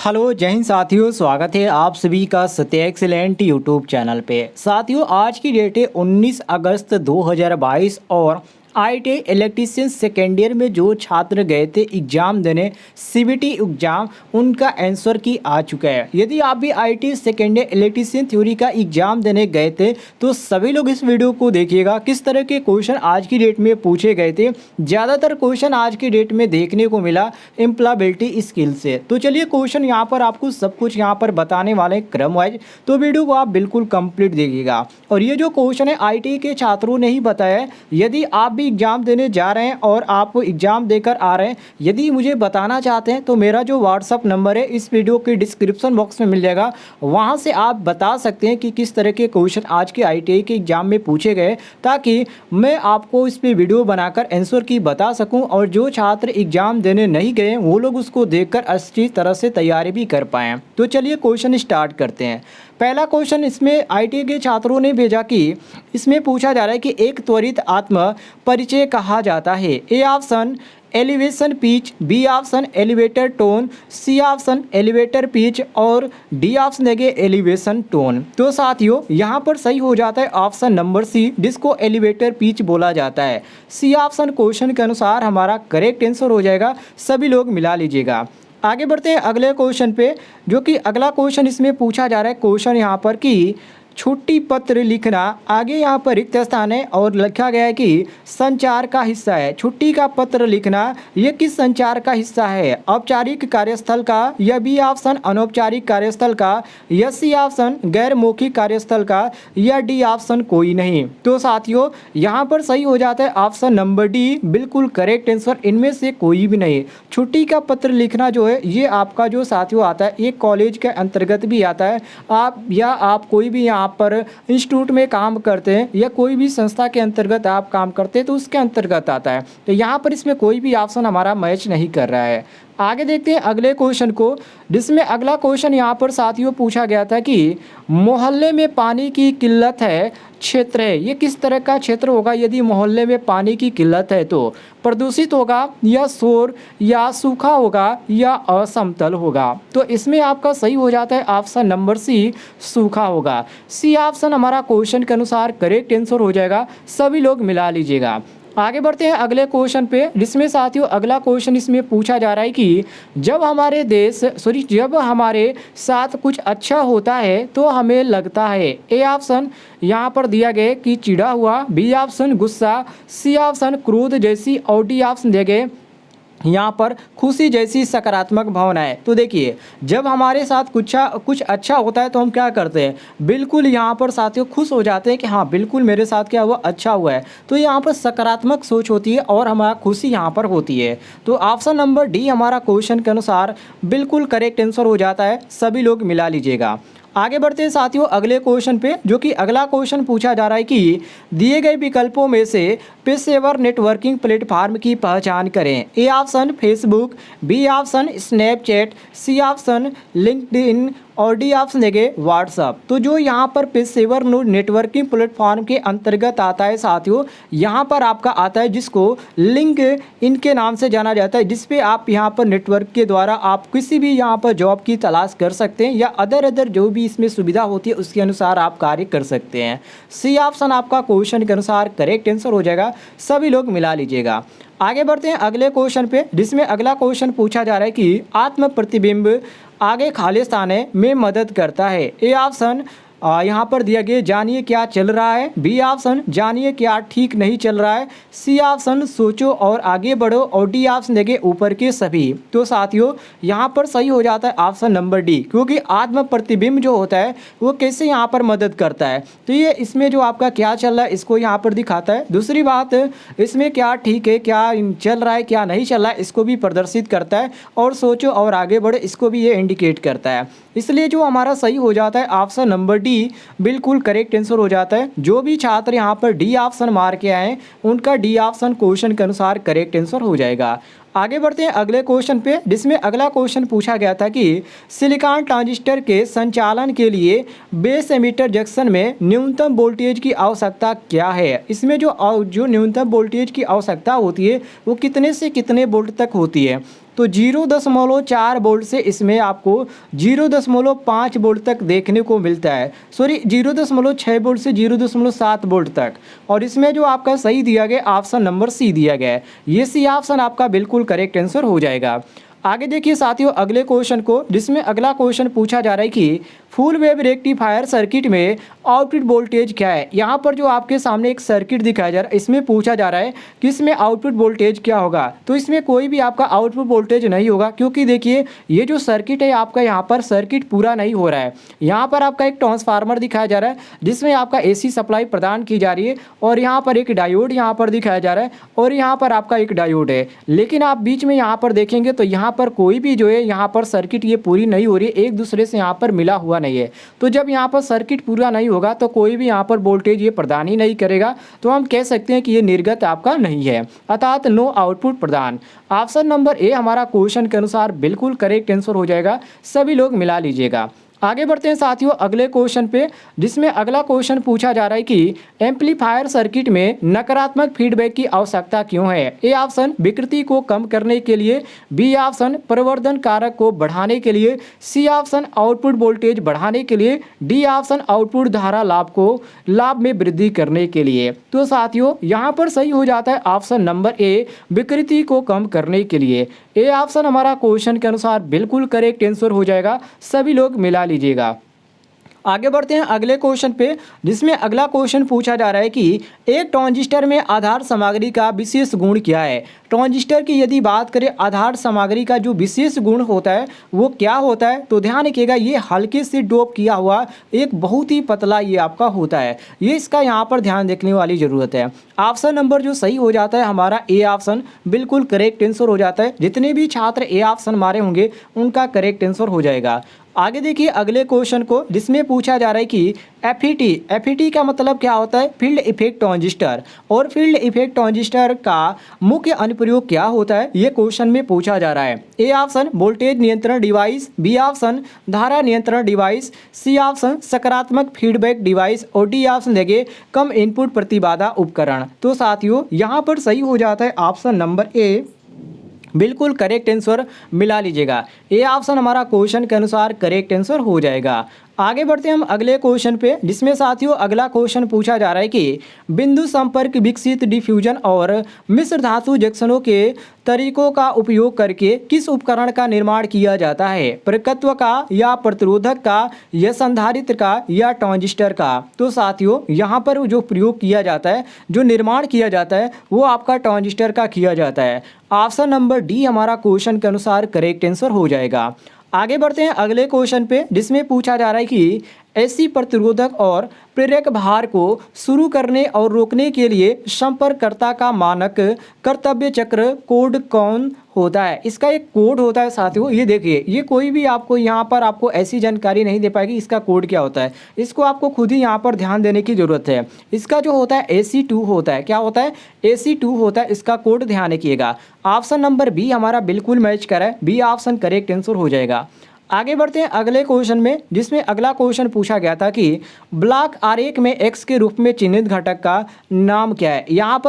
Hello जय हिंद साथियों, स्वागत है आप सभी का सत्य एक्सीलेंट यूट्यूब चैनल पे। साथियों, आज की डेट है 19 अगस्त 2022 और आईटीआई इलेक्ट्रीशियन सेकेंड ईयर में जो छात्र गए थे एग्ज़ाम देने सीबीटी एग्ज़ाम, उनका आंसर की आ चुका है। यदि आप भी ITI second year electrician theory का एग्ज़ाम देने गए थे तो सभी लोग इस वीडियो को देखिएगा। किस तरह के क्वेश्चन आज की डेट में पूछे गए थे। ज़्यादातर क्वेश्चन आज की डेट में देखने को मिला एम्प्लॉयबिलिटी स्किल से। तो चलिए क्वेश्चन यहाँ पर आपको सब कुछ यहाँ पर बताने वाले हैं क्रम वाइज, तो वीडियो को आप बिल्कुल कंप्लीट देखिएगा। और ये जो क्वेश्चन है आईटीआई के छात्रों ने ही बताया है। यदि आप एग्जाम देने जा रहे हैं और आप एग्जाम देकर आ रहे हैं, यदि मुझे बताना चाहते हैं तो मेरा जो व्हाट्सअप नंबर है इस वीडियो के डिस्क्रिप्शन बॉक्स में मिल जाएगा। वहां से आप बता सकते हैं कि किस तरह के क्वेश्चन आज के आईटीआई के एग्जाम में पूछे गए, ताकि मैं आपको इस पे वीडियो बनाकर आंसर की बता सकूं और जो छात्र एग्जाम देने नहीं गए वो लोग उसको देखकर अच्छी तरह से तैयारी भी कर पाएँ। तो चलिए क्वेश्चन स्टार्ट करते हैं। पहला क्वेश्चन इसमें आईटीआई के छात्रों ने भेजा कि इसमें पूछा जा रहा है कि एक त्वरित आत्म परिचय कहा जाता है। A option elevation pitch, B option elevator tone, C option elevator pitch और डी ऑप्शन देंगे एलिवेशन टोन। तो साथियों यहाँ पर सही हो जाता है ऑप्शन नंबर सी, जिसको एलिवेटर पिच बोला जाता है। सी ऑप्शन क्वेश्चन के अनुसार हमारा करेक्ट आंसर हो जाएगा। सभी लोग मिला लीजिएगा। आगे बढ़ते हैं अगले क्वेश्चन पे, जो कि अगला क्वेश्चन इसमें पूछा जा रहा है। क्वेश्चन यहाँ पर कि छुट्टी पत्र लिखना, आगे यहाँ पर रिक्त स्थान है और लिखा गया है कि संचार का हिस्सा है। छुट्टी का पत्र लिखना ये किस संचार का हिस्सा है? औपचारिक कार्यस्थल का, या बी ऑप्शन अनौपचारिक कार्यस्थल का, या सी ऑप्शन गैर मौखिक कार्यस्थल का, या डी ऑप्शन कोई नहीं। तो साथियों यहाँ पर सही हो जाता है ऑप्शन नंबर डी, बिल्कुल करेक्ट आंसर। इनमें से कोई भी नहीं। छुट्टी का पत्र लिखना जो है ये आपका जो साथियों आता है एक कॉलेज के अंतर्गत भी आता है। आप कोई भी यहाँ पर इंस्टीट्यूट में काम करते हैं या कोई भी संस्था के अंतर्गत आप काम करते हैं तो उसके अंतर्गत आता है। तो यहाँ पर इसमें कोई भी ऑप्शन हमारा मैच नहीं कर रहा है। आगे देखते हैं अगले क्वेश्चन को, जिसमें अगला क्वेश्चन यहाँ पर साथियों पूछा गया था कि मोहल्ले में पानी की किल्लत है, क्षेत्र है। ये किस तरह का क्षेत्र होगा यदि मोहल्ले में पानी की किल्लत है? तो प्रदूषित होगा, या शोर, या सूखा होगा, या असमतल होगा। तो इसमें आपका सही हो जाता है ऑप्शन नंबर सी, सूखा होगा। सी ऑप्शन हमारा क्वेश्चन के अनुसार करेक्ट आंसर हो जाएगा। सभी लोग मिला लीजिएगा। आगे बढ़ते हैं अगले क्वेश्चन पे, जिसमें साथियों अगला क्वेश्चन इसमें पूछा जा रहा है कि जब हमारे साथ कुछ अच्छा होता है तो हमें लगता है। ए ऑप्शन यहाँ पर दिया गया कि चिढ़ा हुआ, बी ऑप्शन गुस्सा, सी ऑप्शन क्रोध जैसी और डी ऑप्शन दिए गए यहाँ पर खुशी जैसी सकारात्मक भावनाएं। तो देखिए जब हमारे साथ कुछ अच्छा होता है तो हम क्या करते हैं, बिल्कुल यहाँ पर साथियों खुश हो जाते हैं कि हाँ बिल्कुल मेरे साथ क्या हुआ, अच्छा हुआ है। तो यहाँ पर सकारात्मक सोच होती है और हमारा खुशी यहाँ पर होती है। तो ऑप्शन नंबर डी हमारा क्वेश्चन के अनुसार बिल्कुल करेक्ट आंसर हो जाता है। सभी लोग मिला लीजिएगा। आगे बढ़ते हैं साथियों अगले क्वेश्चन पे, जो कि अगला क्वेश्चन पूछा जा रहा है कि दिए गए विकल्पों में से पेशेवर नेटवर्किंग प्लेटफॉर्म की पहचान करें। A option Facebook, B option Snapchat, C option LinkedIn और डी ऑप्शन देंगे व्हाट्सअप। तो जो यहाँ पर पेशेवर नेटवर्किंग प्लेटफॉर्म के अंतर्गत आता है साथियों, यहाँ पर आपका आता है जिसको लिंक्डइन के नाम से जाना जाता है, जिसपे आप यहाँ पर नेटवर्क के द्वारा आप किसी भी यहाँ पर जॉब की तलाश कर सकते हैं या अदर जो भी इसमें सुविधा होती है उसके अनुसार आप कार्य कर सकते हैं। सी ऑप्शन आपका क्वेश्चन के अनुसार करेक्ट आंसर हो जाएगा। सभी लोग मिला लीजिएगा। आगे बढ़ते हैं अगले क्वेश्चन पे, जिसमें अगला क्वेश्चन पूछा जा रहा है कि आत्म प्रतिबिंब आगे खाली स्थान में मदद करता है। ए ऑप्शन यहाँ पर दिया गया जानिए क्या चल रहा है, बी ऑप्शन जानिए क्या ठीक नहीं चल रहा है, सी ऑप्शन सोचो और आगे बढ़ो और डी ऑप्शन देंगे ऊपर के सभी। तो साथियों यहाँ पर सही हो जाता है ऑप्शन नंबर डी, क्योंकि आत्म प्रतिबिंब जो होता है वो कैसे यहाँ पर मदद करता है। तो ये इसमें जो आपका क्या चल रहा है इसको यहाँ पर दिखाता है। दूसरी बात इसमें क्या ठीक है, क्या चल रहा है, क्या नहीं चल रहा है इसको भी प्रदर्शित करता है, और सोचो और आगे बढ़ो इसको भी ये इंडिकेट करता है। इसलिए जो हमारा सही हो जाता है ऑप्शन नंबर डी बिल्कुल करेक्ट आंसर हो जाता है। जो भी छात्र यहाँ पर डी ऑप्शन मार के आए उनका डी ऑप्शन क्वेश्चन के अनुसार करेक्ट आंसर हो जाएगा। आगे बढ़ते हैं अगले क्वेश्चन पे, जिसमें अगला क्वेश्चन पूछा गया था कि सिलिकॉन ट्रांजिस्टर के संचालन के लिए बेस एमिटर जंक्शन में न्यूनतम वोल्टेज की आवश्यकता क्या है। इसमें जो न्यूनतम वोल्टेज की आवश्यकता होती है वो कितने से कितने वोल्ट तक होती है। तो 0.4 वोल्ट से इसमें आपको 0.5 वोल्ट तक देखने को मिलता है, सॉरी 0.6 वोल्ट से 0.7 वोल्ट तक। और इसमें जो आपका सही दिया गया ऑप्शन नंबर सी दिया गया है, ये सी ऑप्शन आपका बिल्कुल करेक्ट आंसर हो जाएगा। आगे देखिए साथियों अगले क्वेश्चन को, जिसमें अगला क्वेश्चन पूछा जा रहा है कि फुल वेव रेक्टिफायर सर्किट में आउटपुट वोल्टेज क्या है। यहाँ पर जो आपके सामने एक सर्किट दिखाया जा रहा है, इसमें पूछा जा रहा है कि इसमें आउटपुट वोल्टेज क्या होगा। तो इसमें कोई भी आपका आउटपुट वोल्टेज नहीं होगा, क्योंकि देखिए ये जो सर्किट है आपका, यहाँ पर सर्किट पूरा नहीं हो रहा है। यहाँ पर आपका एक ट्रांसफार्मर दिखाया जा रहा है जिसमें आपका AC सप्लाई प्रदान की जा रही है, और यहाँ पर एक डायोड यहाँ पर दिखाया जा रहा है, और यहाँ पर आपका एक डायोड है। लेकिन आप बीच में यहाँ पर देखेंगे तो यहाँ पर कोई भी जो है यहाँ पर सर्किट ये पूरी नहीं हो रही है, एक दूसरे से यहाँ पर मिला हुआ नहीं है। तो जब यहाँ पर सर्किट पूरा नहीं होगा तो कोई भी यहाँ पर वोल्टेज ये प्रदान ही नहीं करेगा, तो हम कह सकते हैं कि ये निर्गत आपका नहीं है, अर्थात नो आउटपुट प्रदान। ऑप्शन नंबर ए हमारा क्वेश्चन के अनुसार बिल्कुल करेक्ट आंसर हो जाएगा, सभी लोग मिला लीजिएगा। आगे बढ़ते हैं साथियों अगले क्वेश्चन पे, जिसमें अगला क्वेश्चन पूछा जा रहा है कि एम्पलीफायर सर्किट में नकारात्मक फीडबैक की आवश्यकता क्यों है। ए ऑप्शन विकृति को कम करने के लिए, बी ऑप्शन प्रवर्धन कारक को बढ़ाने के लिए, सी ऑप्शन आउटपुट वोल्टेज बढ़ाने के लिए, डी ऑप्शन आउटपुट धारा लाभ में वृद्धि करने के लिए। तो साथियों यहाँ पर सही हो जाता है ऑप्शन नंबर ए, विकृति को कम करने के लिए। ए ऑप्शन हमारा क्वेश्चन के अनुसार बिल्कुल करेक्ट आंसर हो जाएगा, सभी लोग मिला लीजिएगा। आगे बढ़ते हैं अगले क्वेश्चन पे, जिसमें अगला क्वेश्चन पूछा जा रहा है कि एक ट्रांजिस्टर में आधार सामग्री का विशेष गुण क्या है। ट्रांजिस्टर की यदि बात करें आधार सामग्री का जो विशेष गुण होता है वो क्या होता है, तो ध्यान रखिएगा ये हल्के से डोप किया हुआ एक बहुत ही पतला ये आपका होता है, ये इसका यहाँ पर ध्यान देखने वाली ज़रूरत है। ऑप्शन नंबर जो सही हो जाता है हमारा ए ऑप्शन बिल्कुल करेक्ट आंसर हो जाता है। जितने भी छात्र ए ऑप्शन मारे होंगे उनका करेक्ट आंसर हो जाएगा। आगे देखिए अगले क्वेश्चन को, जिसमें पूछा जा रहा है कि एफईटी का मतलब क्या होता है, फील्ड इफेक्ट ट्रांजिस्टर, और फील्ड इफेक्ट ट्रांजिस्टर का मुख्य अनुप्रयोग क्या होता है, ये क्वेश्चन में पूछा जा रहा है। ए ऑप्शन वोल्टेज नियंत्रण डिवाइस, बी ऑप्शन धारा नियंत्रण डिवाइस, सी ऑप्शन सकारात्मक फीडबैक डिवाइस, और डी ऑप्शन देखिए कम इनपुट प्रतिबाधा उपकरण। तो साथियों यहाँ पर सही हो जाता है ऑप्शन नंबर ए, बिल्कुल करेक्ट आंसर मिला लीजिएगा। ये ऑप्शन हमारा क्वेश्चन के अनुसार करेक्ट आंसर हो जाएगा। आगे बढ़ते हैं हम अगले क्वेश्चन पे, जिसमें साथियों अगला क्वेश्चन पूछा जा रहा है कि बिंदु संपर्क विकसित डिफ्यूजन और मिश्र धातु जंक्शनों के तरीकों का उपयोग करके किस उपकरण का निर्माण किया जाता है, परिपक्व का या प्रतिरोधक का या संधारित्र का या ट्रांजिस्टर का। तो साथियों यहाँ पर जो प्रयोग किया जाता है, जो निर्माण किया जाता है वो आपका ट्रांजिस्टर का किया जाता है। ऑप्शन नंबर डी हमारा क्वेश्चन के अनुसार करेक्ट आंसर हो जाएगा। आगे बढ़ते हैं अगले क्वेश्चन पे, जिसमें पूछा जा रहा है कि ऐसी प्रतिरोधक और प्रेरक भार को शुरू करने और रोकने के लिए संपर्ककर्ता का मानक कर्तव्य चक्र कोड कौन होता है। इसका एक कोड होता है साथियों, ये देखिए, ये कोई भी आपको यहाँ पर आपको ऐसी जानकारी नहीं दे पाएगी इसका कोड क्या होता है, इसको आपको खुद ही यहाँ पर ध्यान देने की ज़रूरत है। इसका जो होता है AC2 होता है, क्या होता है, AC2 होता है, इसका कोड ध्यान रखिएगा। ऑप्शन नंबर बी हमारा बिल्कुल मैच कर रहा है, बी ऑप्शन करेक्ट आंसर हो जाएगा। आगे बढ़ते हैं अगले क्वेश्चन में, जिसमें अगला क्वेश्चन पूछा गया था कि ब्लॉक आरेख में x के रूप में चिन्हित घटक का नाम क्या है। यहाँ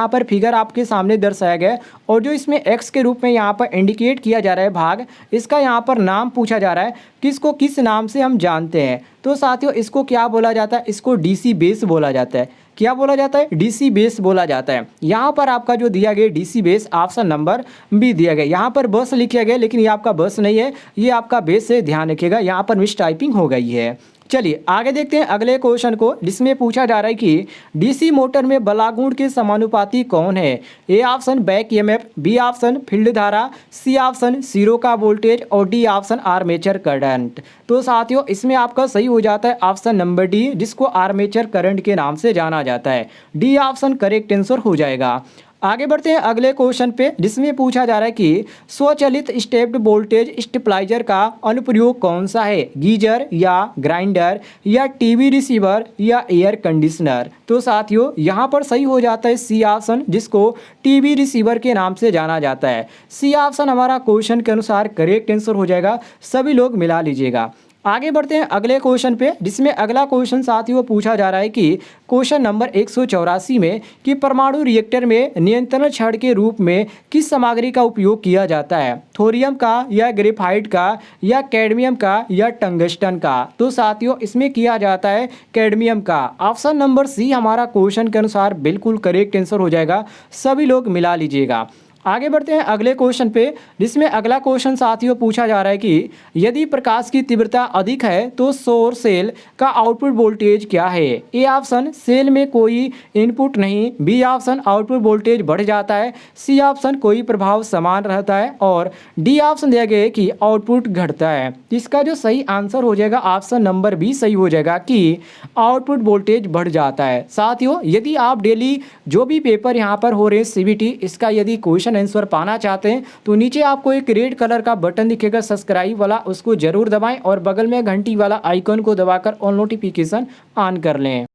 पर फिगर आपके सामने दर्शाया गया है, और जो इसमें x के रूप में यहाँ पर इंडिकेट किया जा रहा है भाग, इसका यहाँ पर नाम पूछा जा रहा है, किसको किस नाम से हम जानते हैं। तो साथियों इसको क्या बोला जाता है, इसको DC बेस बोला जाता है। क्या बोला जाता है, DC बेस बोला जाता है। यहाँ पर आपका जो दिया गया DC base option number B दिया गया। यहाँ पर बस लिखा गया लेकिन ये आपका बस नहीं है, ये आपका बेस है, ध्यान रखिएगा, यहाँ पर मिस टाइपिंग हो गई है। चलिए आगे देखते हैं अगले क्वेश्चन को, जिसमें पूछा जा रहा है कि DC मोटर में बलागुण के समानुपाती कौन है। A option back EMF, B option field धारा, सी ऑप्शन सिरों का वोल्टेज, और डी ऑप्शन आर्मेचर करंट। तो साथियों इसमें आपका सही हो जाता है ऑप्शन नंबर डी, जिसको आर्मेचर करंट के नाम से जाना जाता है। डी ऑप्शन करेक्ट आंसर हो जाएगा। आगे बढ़ते हैं अगले क्वेश्चन पे, जिसमें पूछा जा रहा है कि स्वचालित स्टेप्ड वोल्टेज स्टेबलाइजर का अनुप्रयोग कौन सा है, गीजर या ग्राइंडर या टीवी रिसीवर या एयर कंडीशनर। तो साथियों यहाँ पर सही हो जाता है सी ऑप्शन, जिसको टीवी रिसीवर के नाम से जाना जाता है। सी ऑप्शन हमारा क्वेश्चन के अनुसार करेक्ट आंसर हो जाएगा, सभी लोग मिला लीजिएगा। आगे बढ़ते हैं अगले क्वेश्चन पे, जिसमें अगला क्वेश्चन साथियों पूछा जा रहा है कि क्वेश्चन नंबर 184 में कि परमाणु रिएक्टर में नियंत्रण छड़ के रूप में किस सामग्री का उपयोग किया जाता है, थोरियम का या ग्रेफाइट का या कैडमियम का या टंगस्टन का। तो साथियों इसमें किया जाता है कैडमियम का। ऑप्शन नंबर सी हमारा क्वेश्चन के अनुसार बिल्कुल करेक्ट आंसर हो जाएगा, सभी लोग मिला लीजिएगा। आगे बढ़ते हैं अगले क्वेश्चन पे, जिसमें अगला क्वेश्चन साथियों पूछा जा रहा है कि यदि प्रकाश की तीव्रता अधिक है तो सौर सेल का आउटपुट वोल्टेज क्या है। ए ऑप्शन सेल में कोई इनपुट नहीं, बी ऑप्शन आउटपुट वोल्टेज बढ़ जाता है, सी ऑप्शन कोई प्रभाव समान रहता है और डी ऑप्शन दिया गया है कि आउटपुट घटता है। इसका जो सही आंसर हो जाएगा ऑप्शन नंबर बी सही हो जाएगा कि आउटपुट वोल्टेज बढ़ जाता है। साथियों यदि आप डेली जो भी पेपर यहाँ पर हो रहे हैं सीबीटी, इसका यदि क्वेश्चन आंसर पाना चाहते हैं तो नीचे आपको एक रेड कलर का बटन दिखेगा सब्सक्राइब वाला, उसको जरूर दबाएं और बगल में घंटी वाला आइकन को दबाकर ऑल नोटिफिकेशन ऑन कर लें।